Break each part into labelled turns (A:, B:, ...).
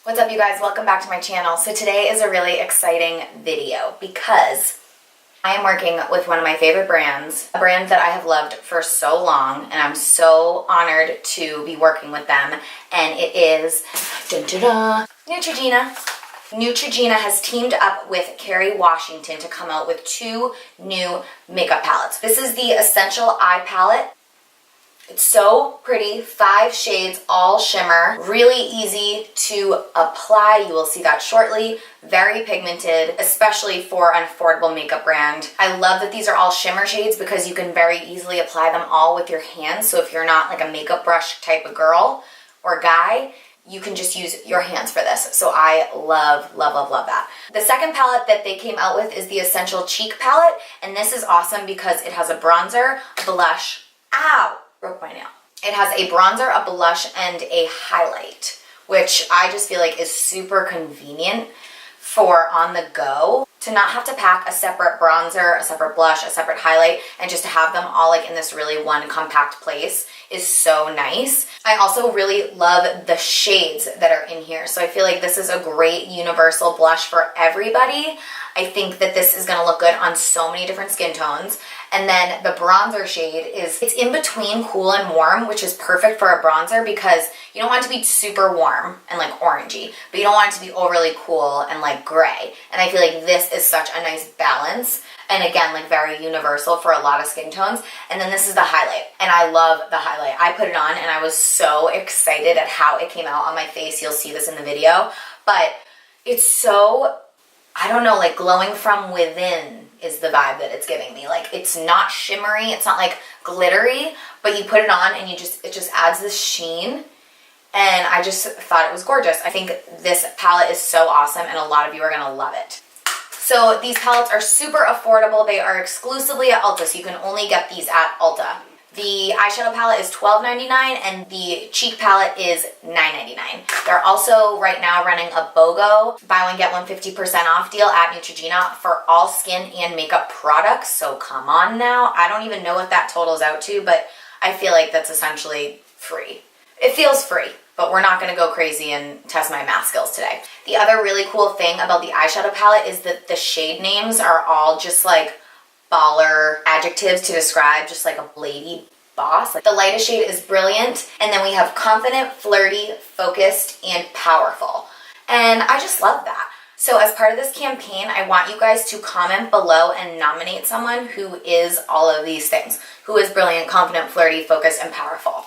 A: What's up, you guys? Welcome back to my channel. So today is a really exciting video because I am working with one of my favorite brands, a brand that I have loved for so long, and I'm so honored to be working with them, and it is Neutrogena. Neutrogena has teamed up with Kerry Washington to come out with two new makeup palettes. This is the Essential Eye Palette. It's so pretty, 5 shades, all shimmer, really easy to apply. You will see that shortly. Very pigmented, especially for an affordable makeup brand. I love that these are all shimmer shades because you can very easily apply them all with your hands. So if you're not like a makeup brush type of girl or guy, you can just use your hands for this. So I love, love, love, love that. The second palette that they came out with is the Essential Cheek Palette. And this is awesome because it has a bronzer, a blush, broke my nail. It has a bronzer, a blush, and a highlight, which I just feel like is super convenient for on the go, to not have to pack a separate bronzer, a separate blush, a separate highlight, and just to have them all like in this really one compact place is so nice. I also really love the shades that are in here. So I feel like this is a great universal blush for everybody. I think that this is gonna look good on so many different skin tones. And then the bronzer shade it's in between cool and warm, which is perfect for a bronzer because you don't want it to be super warm and like orangey, but you don't want it to be overly cool and like gray. And I feel like this is such a nice balance. And again, like very universal for a lot of skin tones. And then this is the highlight. And I love the highlight. I put it on and I was so excited at how it came out on my face. You'll see this in the video. But it's so, I don't know, like glowing from within is the vibe that it's giving me. Like it's not shimmery, it's not like glittery, but you put it on and it just adds this sheen. And I just thought it was gorgeous. I think this palette is so awesome and a lot of you are gonna love it. So these palettes are super affordable. They are exclusively at Ulta, so you can only get these at Ulta. The eyeshadow palette is $12.99 and the cheek palette is $9.99. They're also right now running a BOGO, buy one get one 50% off deal at Neutrogena for all skin and makeup products. So come on now. I don't even know what that totals out to, but I feel like that's essentially free. It feels free, but we're not gonna go crazy and test my math skills today. The other really cool thing about the eyeshadow palette is that the shade names are all just like baller adjectives to describe just like a lady boss. Like the lightest shade is brilliant, and then we have confident, flirty, focused, and powerful. And I just love that. So as part of this campaign, I want you guys to comment below and nominate someone who is all of these things, who is brilliant, confident, flirty, focused, and powerful.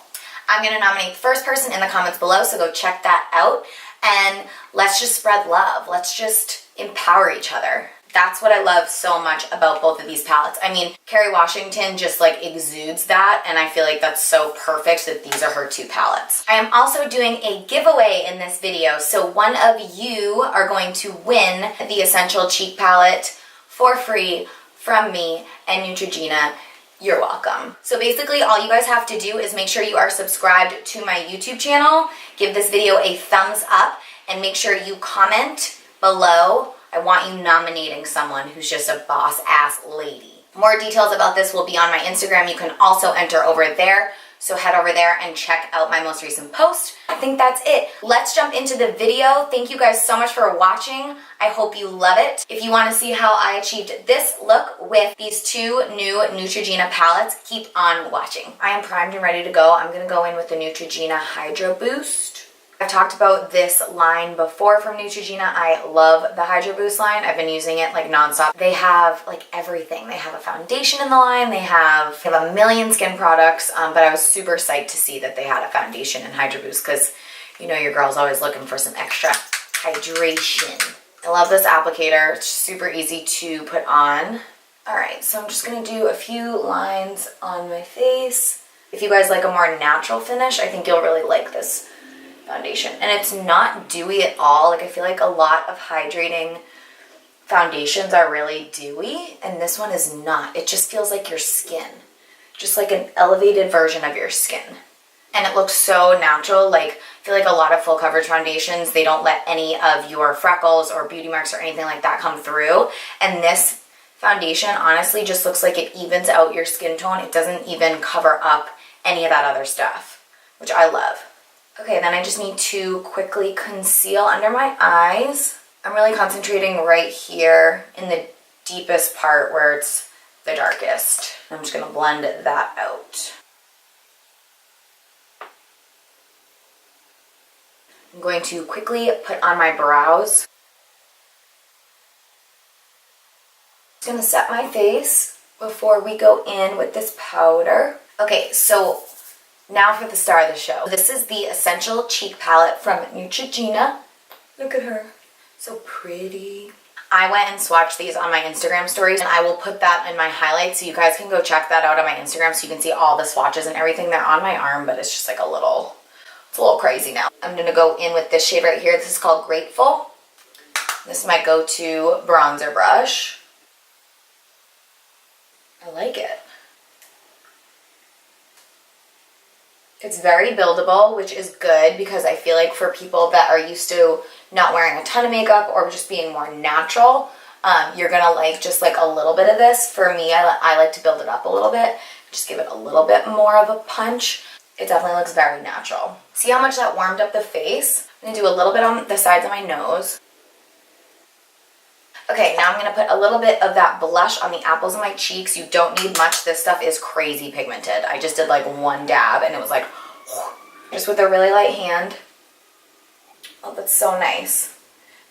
A: I'm gonna nominate the first person in the comments below, so go check that out. And let's just spread love. Let's just empower each other. That's what I love so much about both of these palettes. I mean, Kerry Washington just like exudes that, and I feel like that's so perfect that these are her two palettes. I am also doing a giveaway in this video, so one of you are going to win the Essential Cheek Palette for free from me and Neutrogena. You're welcome. So basically all you guys have to do is make sure you are subscribed to my YouTube channel, give this video a thumbs up, and make sure you comment below. I want you nominating someone who's just a boss-ass lady. More details about this will be on my Instagram. You can also enter over there, so head over there and check out my most recent post. I think that's it. Let's jump into the video. Thank you guys so much for watching. I hope you love it. If you want to see how I achieved this look with these two new Neutrogena palettes, keep on watching. I am primed and ready to go. I'm going to go in with the Neutrogena Hydro Boost. I've talked about this line before from Neutrogena. I love the Hydro Boost line. I've been using it like nonstop. They have like everything. They have a foundation in the line. They have a million skin products, but I was super psyched to see that they had a foundation in Hydro Boost because you know your girl's always looking for some extra hydration. I love this applicator. It's super easy to put on. All right, so I'm just gonna do a few lines on my face. If you guys like a more natural finish, I think you'll really like this foundation. And it's not dewy at all. Like I feel like a lot of hydrating foundations are really dewy, and this one is not. It just feels like your skin, just like an elevated version of your skin. And it looks so natural. Like I feel like a lot of full coverage foundations, they don't let any of your freckles or beauty marks or anything like that come through. And this foundation honestly just looks like it evens out your skin tone. It doesn't even cover up any of that other stuff, which I love. Okay, then I just need to quickly conceal under my eyes. I'm really concentrating right here in the deepest part where it's the darkest. I'm just gonna blend that out. I'm going to quickly put on my brows. I'm just gonna set my face before we go in with this powder. Okay, so now for the star of the show. This is the Essential Cheek Palette from Neutrogena. Look at her, so pretty. I went and swatched these on my Instagram stories, and I will put that in my highlights so you guys can go check that out on my Instagram so you can see all the swatches and everything. They're on my arm, but it's just like it's a little crazy now. I'm gonna go in with this shade right here. This is called Grateful. This is my go-to bronzer brush. I like it. It's very buildable, which is good because I feel like for people that are used to not wearing a ton of makeup or just being more natural, you're gonna like just like a little bit of this. For me, I like to build it up a little bit, just give it a little bit more of a punch. It definitely looks very natural. See how much that warmed up the face? I'm gonna do a little bit on the sides of my nose. Okay, now I'm gonna put a little bit of that blush on the apples of my cheeks. You don't need much. This stuff is crazy pigmented. I just did like one dab and it was like, just with a really light hand. Oh, that's so nice.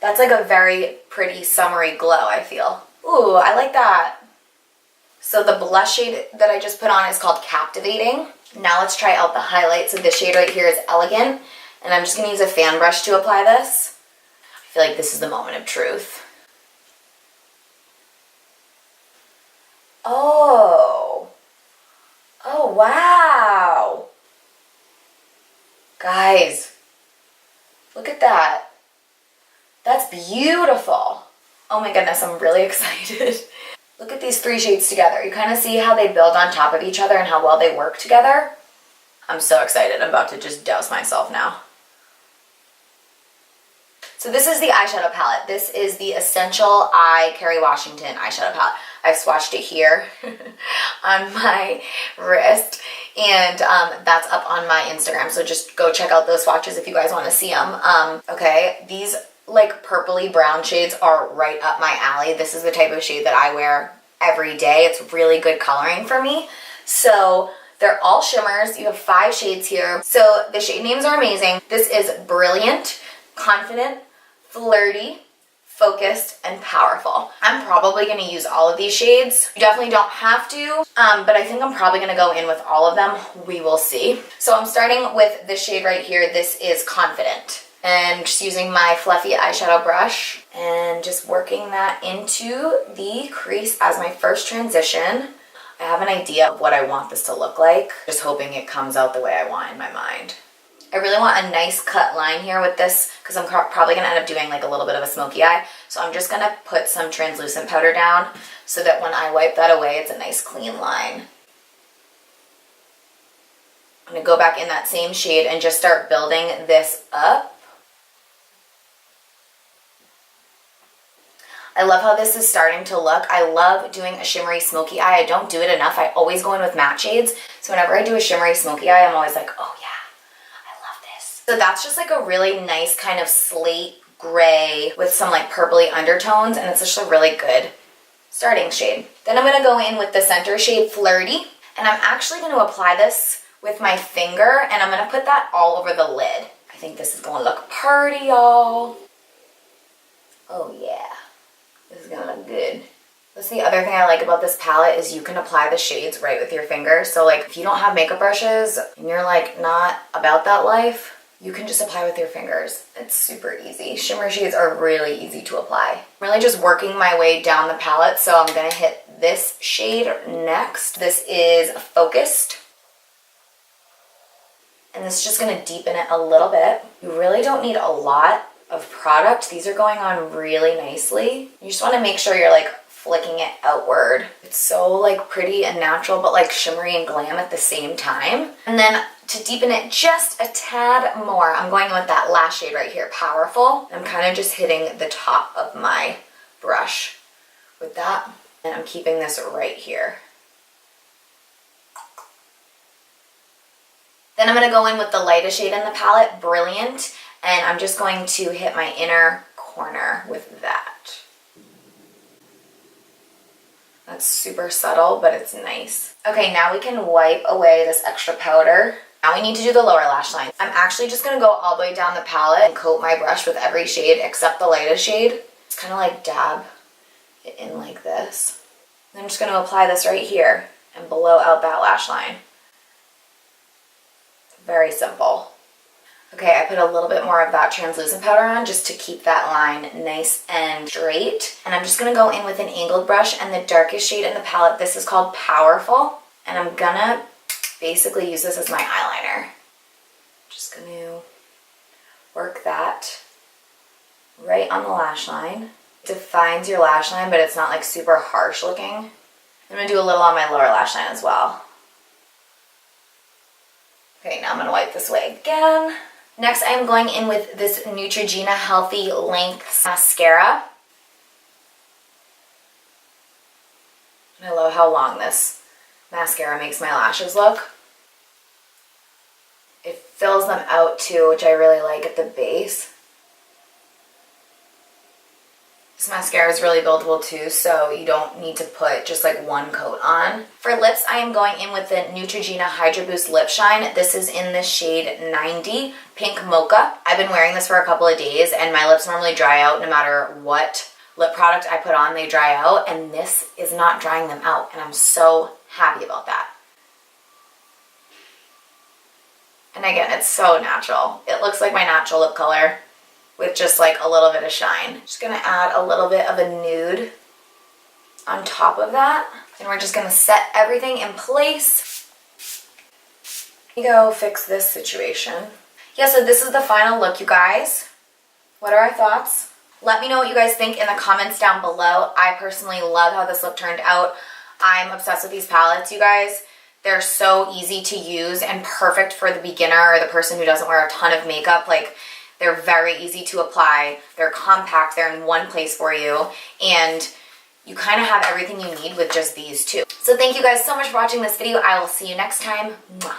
A: That's like a very pretty summery glow, I feel. Ooh, I like that. So the blush shade that I just put on is called Captivating. Now let's try out the highlight. So this shade right here is Elegant, and I'm just gonna use a fan brush to apply this. I feel like this is the moment of truth. Oh wow. Guys, look at that. That's beautiful. Oh my goodness, I'm really excited. Look at these three shades together. You kind of see how they build on top of each other and how well they work together. I'm so excited. I'm about to just douse myself now. So this is the eyeshadow palette. This is the Essential Kerry Washington eyeshadow palette. I've swatched it here on my wrist, and that's up on my Instagram. So just go check out those swatches if you guys want to see them. Okay, these like purpley brown shades are right up my alley. This is the type of shade that I wear every day. It's really good coloring for me. So they're all shimmers. You have 5 shades here. So the shade names are amazing. This is Brilliant, Confident, Flirty, Focused, and Powerful. I'm probably going to use all of these shades. You definitely don't have to, but I think I'm probably going to go in with all of them. We will see. So I'm starting with this shade right here. This is Confident. And just using my fluffy eyeshadow brush and just working that into the crease as my first transition. I have an idea of what I want this to look like, just hoping it comes out the way I want in my mind. I really want a nice cut line here with this because I'm probably going to end up doing like a little bit of a smoky eye. So I'm just going to put some translucent powder down so that when I wipe that away, it's a nice clean line. I'm going to go back in that same shade and just start building this up. I love how this is starting to look. I love doing a shimmery smoky eye. I don't do it enough. I always go in with matte shades. So whenever I do a shimmery smoky eye, I'm always like, oh yeah, I love this. So that's just like a really nice kind of slate gray with some like purpley undertones. And it's just a really good starting shade. Then I'm going to go in with the center shade Flirty. And I'm actually going to apply this with my finger. And I'm going to put that all over the lid. I think this is going to look pretty, y'all. Oh yeah. This is gonna look good. That's the other thing I like about this palette is you can apply the shades right with your finger. So like if you don't have makeup brushes and you're like not about that life, you can just apply with your fingers. It's super easy. Shimmer shades are really easy to apply. I'm really just working my way down the palette, so I'm gonna hit this shade next. This is Focused. And this is just gonna deepen it a little bit. You really don't need a lot of product. These are going on really nicely. You just want to make sure you're like flicking it outward. It's so like pretty and natural, but like shimmery and glam at the same time. And then to deepen it just a tad more, I'm going in with that Lash shade right here, Powerful. I'm kind of just hitting the top of my brush with that. And I'm keeping this right here. Then I'm going to go in with the lightest shade in the palette, Brilliant, and I'm just going to hit my inner corner with that. That's super subtle, but it's nice. Okay, now we can wipe away this extra powder. Now we need to do the lower lash line. I'm actually just gonna go all the way down the palette and coat my brush with every shade except the lightest shade. It's kind of like dab it in like this. And I'm just gonna apply this right here and blow out that lash line. Very simple. Okay, I put a little bit more of that translucent powder on just to keep that line nice and straight. And I'm just gonna go in with an angled brush and the darkest shade in the palette. This is called Powerful. And I'm gonna basically use this as my eyeliner. Just gonna work that right on the lash line. It defines your lash line, but it's not like super harsh looking. I'm gonna do a little on my lower lash line as well. Okay, now I'm gonna wipe this away again. Next, I'm going in with this Neutrogena Healthy Lengths Mascara. And I love how long this mascara makes my lashes look. It fills them out too, which I really like at the base. This mascara is really buildable too, so you don't need to put just like one coat on. For lips, I am going in with the Neutrogena Hydra Boost Lip Shine. This is in the shade 90, Pink Mocha. I've been wearing this for a couple of days and my lips normally dry out no matter what lip product I put on, they dry out, and this is not drying them out, and I'm so happy about that. And again, it's so natural. It looks like my natural lip color with just like a little bit of shine. Just gonna add a little bit of a nude on top of that. And we're just gonna set everything in place. Let me go fix this situation. Yeah, so this is the final look, you guys. What are our thoughts? Let me know what you guys think in the comments down below. I personally love how this look turned out. I'm obsessed with these palettes, you guys. They're so easy to use and perfect for the beginner or the person who doesn't wear a ton of makeup. Like, they're very easy to apply. They're compact. They're in one place for you. And you kind of have everything you need with just these two. So thank you guys so much for watching this video. I will see you next time. Mwah.